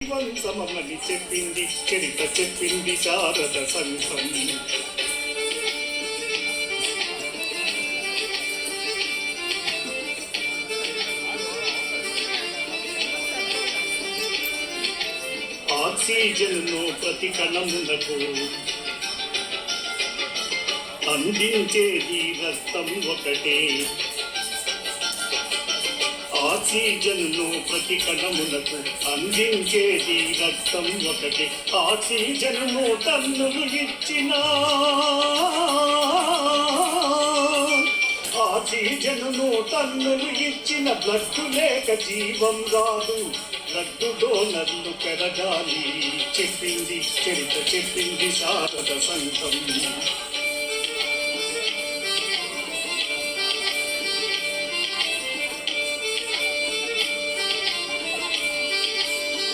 సమమని చెప్పింది చరిత చెప్పింది శారద సంఘం. ఆక్సిజన్ను ప్రతి కణమునకు అందించేది రక్తం ఒకటే. ఆక్సిజన్ను ప్రతి కణములకు అందించేది రక్తం ఒకటి. ఆక్సిజన్ను టన్నులు ఇచ్చినా ఆక్సిజన్ను టన్నులు ఇచ్చిన బ్లడ్ లేక జీవం రాదు. బ్లడ్ డోనర్లు పెరగాలి చెప్పింది చరిత చెప్పింది శారద సంఘం.